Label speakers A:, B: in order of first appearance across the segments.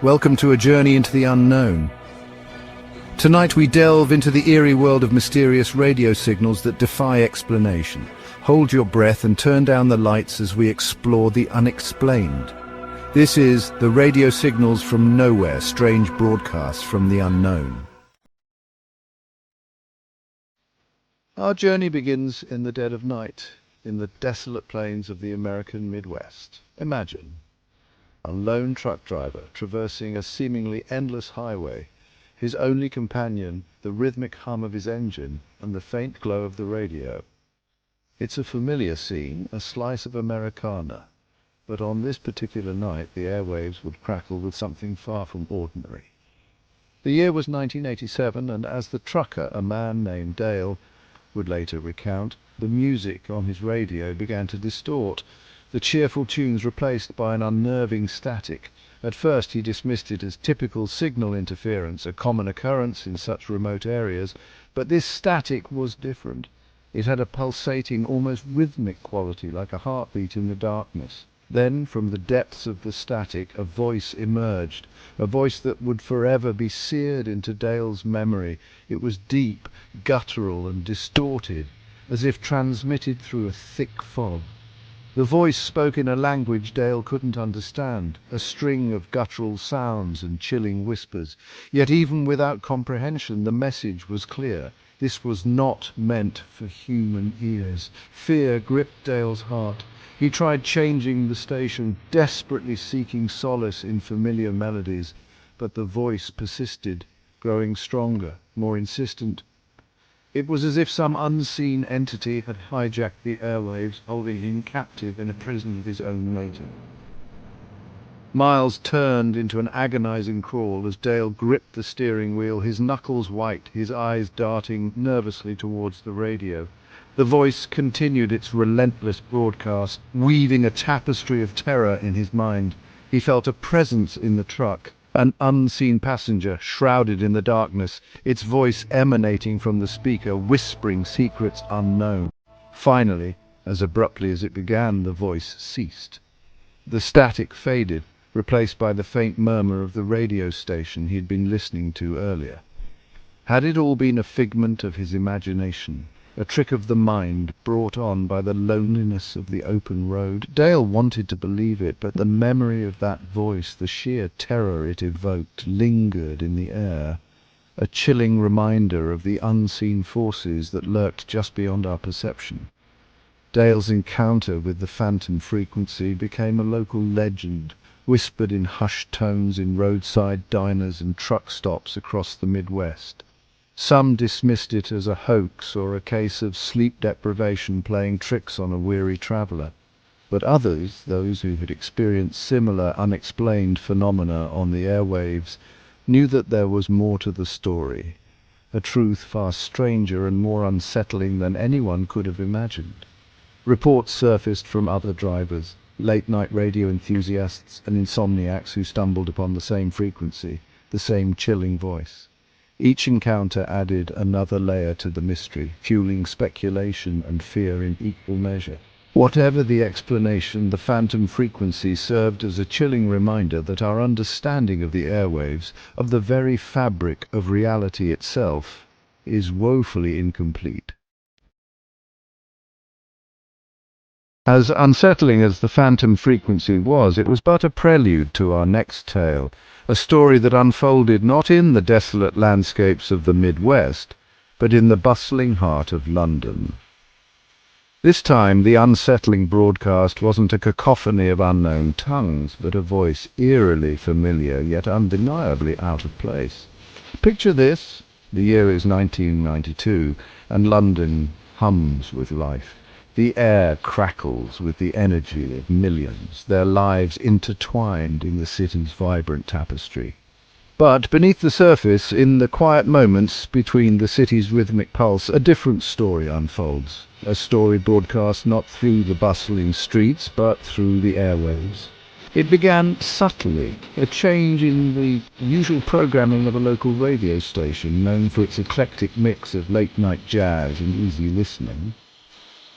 A: Welcome to a journey into the unknown. Tonight we delve into the eerie world of mysterious radio signals that defy explanation. Hold your breath and turn down the lights as we explore the unexplained. This is the Radio Signals from Nowhere, strange broadcasts from the unknown. Our journey begins in the dead of night, in the desolate plains of the American Midwest. Imagine a lone truck driver traversing a seemingly endless highway, his only companion the rhythmic hum of his engine and the faint glow of the radio. It's a familiar scene, a slice of Americana, but on this particular night the airwaves would crackle with something far from ordinary. The year was 1987, and as the trucker, a man named Dale, would later recount, the music on his radio began to distort, the cheerful tunes replaced by an unnerving static. At first he dismissed it as typical signal interference, a common occurrence in such remote areas, but this static was different. It had a pulsating, almost rhythmic quality, like a heartbeat in the darkness. Then, from the depths of the static, a voice emerged, a voice that would forever be seared into Dale's memory. It was deep, guttural and distorted, as if transmitted through a thick fog. The voice spoke in a language Dale couldn't understand, a string of guttural sounds and chilling whispers. Yet even without comprehension, the message was clear. This was not meant for human ears. Fear gripped Dale's heart. He tried changing the station, desperately seeking solace in familiar melodies, but the voice persisted, growing stronger, more insistent. It was as if some unseen entity had hijacked the airwaves, holding him captive in a prison of his own making. Miles turned into an agonizing crawl as Dale gripped the steering wheel, his knuckles white, his eyes darting nervously towards the radio. The voice continued its relentless broadcast, weaving a tapestry of terror in his mind. He felt a presence in the truck, an unseen passenger shrouded in the darkness, its voice emanating from the speaker, whispering secrets unknown. Finally, as abruptly as it began, the voice ceased. The static faded, replaced by the faint murmur of the radio station he had been listening to earlier. Had it all been a figment of his imagination, a trick of the mind brought on by the loneliness of the open road? Dale wanted to believe it, but the memory of that voice, the sheer terror it evoked, lingered in the air, a chilling reminder of the unseen forces that lurked just beyond our perception. Dale's encounter with the phantom frequency became a local legend, whispered in hushed tones in roadside diners and truck stops across the Midwest. Some dismissed it as a hoax or a case of sleep deprivation playing tricks on a weary traveler. But others, those who had experienced similar unexplained phenomena on the airwaves, knew that there was more to the story, a truth far stranger and more unsettling than anyone could have imagined. Reports surfaced from other drivers, late-night radio enthusiasts and insomniacs who stumbled upon the same frequency, the same chilling voice. Each encounter added another layer to the mystery, fueling speculation and fear in equal measure. Whatever the explanation, the phantom frequency served as a chilling reminder that our understanding of the airwaves, of the very fabric of reality itself, is woefully incomplete. As unsettling as the phantom frequency was, it was but a prelude to our next tale, a story that unfolded not in the desolate landscapes of the Midwest, but in the bustling heart of London. This time the unsettling broadcast wasn't a cacophony of unknown tongues, but a voice eerily familiar, yet undeniably out of place. Picture this: the year is 1992, and London hums with life. The air crackles with the energy of millions, their lives intertwined in the city's vibrant tapestry. But beneath the surface, in the quiet moments between the city's rhythmic pulse, a different story unfolds. A story broadcast not through the bustling streets, but through the airwaves. It began subtly, a change in the usual programming of a local radio station known for its eclectic mix of late-night jazz and easy listening.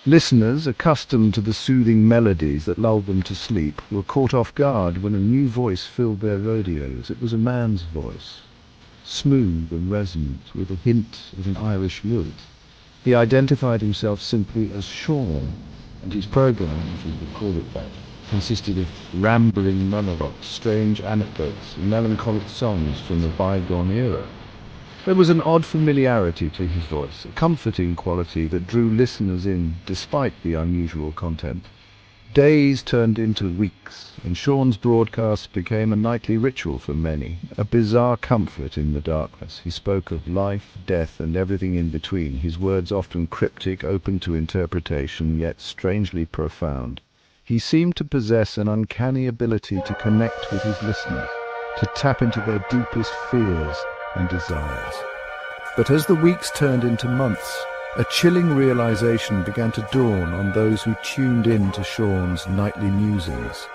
A: Listeners, accustomed to the soothing melodies that lulled them to sleep, were caught off guard when a new voice filled their radios. It was a man's voice, smooth and resonant, with a hint of an Irish lilt. He identified himself simply as Sean, and his program, if we could call it that, consisted of rambling monologues, strange anecdotes, and melancholic songs from the bygone era. There was an odd familiarity to his voice, a comforting quality that drew listeners in despite the unusual content. Days turned into weeks, and Sean's broadcasts became a nightly ritual for many, a bizarre comfort in the darkness. He spoke of life, death, and everything in between, his words often cryptic, open to interpretation, yet strangely profound. He seemed to possess an uncanny ability to connect with his listeners, to tap into their deepest fears and desires. But as the weeks turned into months, a chilling realization began to dawn on those who tuned in to Sean's nightly musings.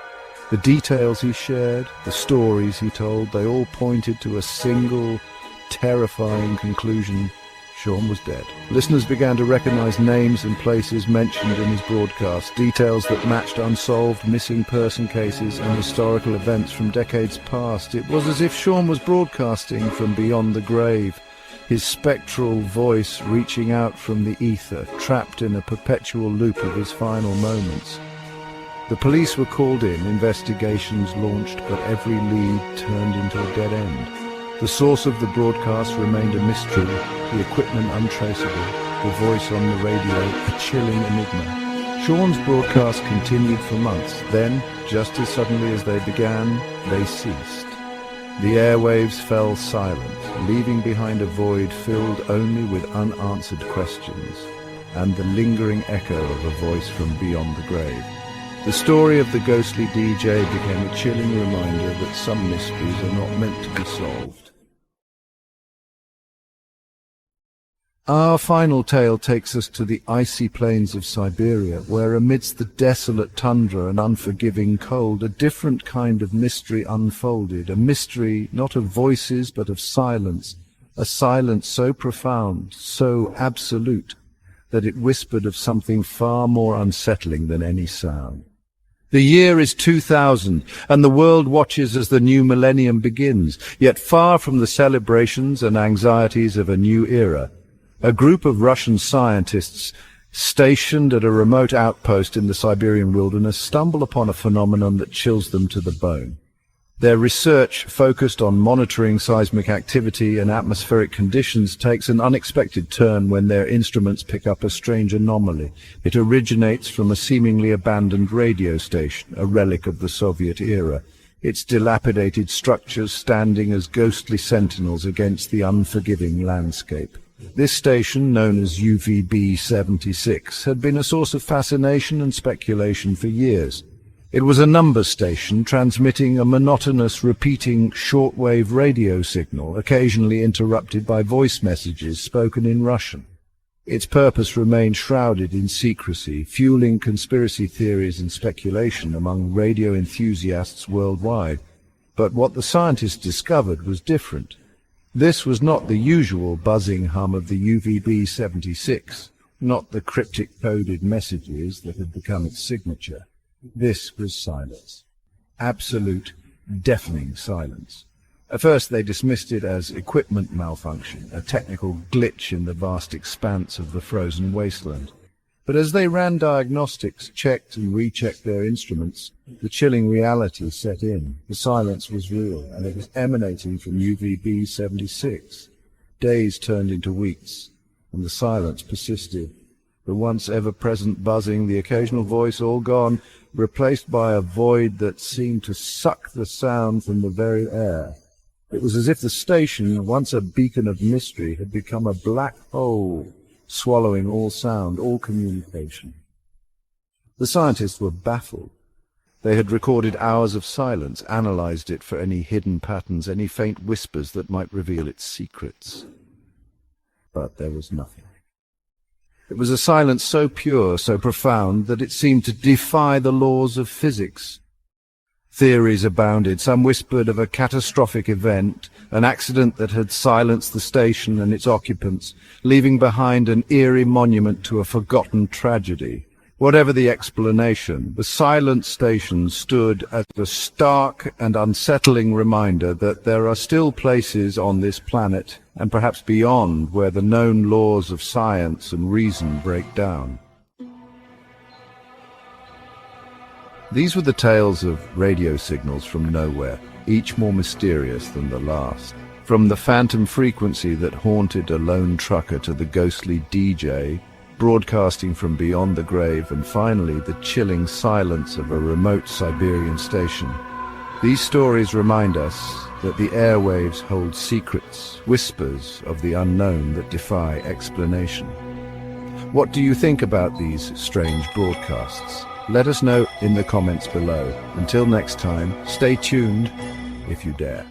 A: The details he shared, the stories he told, they all pointed to a single, terrifying conclusion: Sean was dead. Listeners began to recognize names and places mentioned in his broadcasts, details that matched unsolved missing person cases and historical events from decades past. It was as if Sean was broadcasting from beyond the grave, his spectral voice reaching out from the ether, trapped in a perpetual loop of his final moments. The police were called in, investigations launched, but every lead turned into a dead end. The source of the broadcast remained a mystery, the equipment untraceable, the voice on the radio a chilling enigma. Sean's broadcast continued for months. Then, just as suddenly as they began, they ceased. The airwaves fell silent, leaving behind a void filled only with unanswered questions and the lingering echo of a voice from beyond the grave. The story of the ghostly DJ became a chilling reminder that some mysteries are not meant to be solved. Our final tale takes us to the icy plains of Siberia, where amidst the desolate tundra and unforgiving cold, a different kind of mystery unfolded, a mystery not of voices but of silence, a silence so profound, so absolute, that it whispered of something far more unsettling than any sound. The year is 2000, and the world watches as the new millennium begins, yet far from the celebrations and anxieties of a new era. A group of Russian scientists stationed at a remote outpost in the Siberian wilderness stumble upon a phenomenon that chills them to the bone. Their research, focused on monitoring seismic activity and atmospheric conditions, takes an unexpected turn when their instruments pick up a strange anomaly. It originates from a seemingly abandoned radio station, a relic of the Soviet era, its dilapidated structures standing as ghostly sentinels against the unforgiving landscape. This station, known as UVB-76, had been a source of fascination and speculation for years. It was a number station transmitting a monotonous, repeating shortwave radio signal, occasionally interrupted by voice messages spoken in Russian. Its purpose remained shrouded in secrecy, fueling conspiracy theories and speculation among radio enthusiasts worldwide. But what the scientists discovered was different. This was not the usual buzzing hum of the UVB-76, not the cryptic coded messages that had become its signature. This was silence. Absolute, deafening silence. At first they dismissed it as equipment malfunction, a technical glitch in the vast expanse of the frozen wasteland. But as they ran diagnostics, checked and rechecked their instruments, the chilling reality set in. The silence was real, and it was emanating from UVB-76. Days turned into weeks, and the silence persisted. The once ever-present buzzing, the occasional voice, all gone, replaced by a void that seemed to suck the sound from the very air. It was as if the station, once a beacon of mystery, had become a black hole, swallowing all sound, all communication. The scientists were baffled. They had recorded hours of silence, analyzed it for any hidden patterns, any faint whispers that might reveal its secrets. But there was nothing. It was a silence so pure, so profound, that it seemed to defy the laws of physics. Theories abounded. Some whispered of a catastrophic event, an accident that had silenced the station and its occupants, leaving behind an eerie monument to a forgotten tragedy. Whatever the explanation, the silent station stood as a stark and unsettling reminder that there are still places on this planet, and perhaps beyond, where the known laws of science and reason break down. These were the tales of radio signals from nowhere, each more mysterious than the last. From the phantom frequency that haunted a lone trucker to the ghostly DJ, broadcasting from beyond the grave, and finally the chilling silence of a remote Siberian station. These stories remind us that the airwaves hold secrets, whispers of the unknown that defy explanation. What do you think about these strange broadcasts? Let us know in the comments below. Until next time, stay tuned if you dare.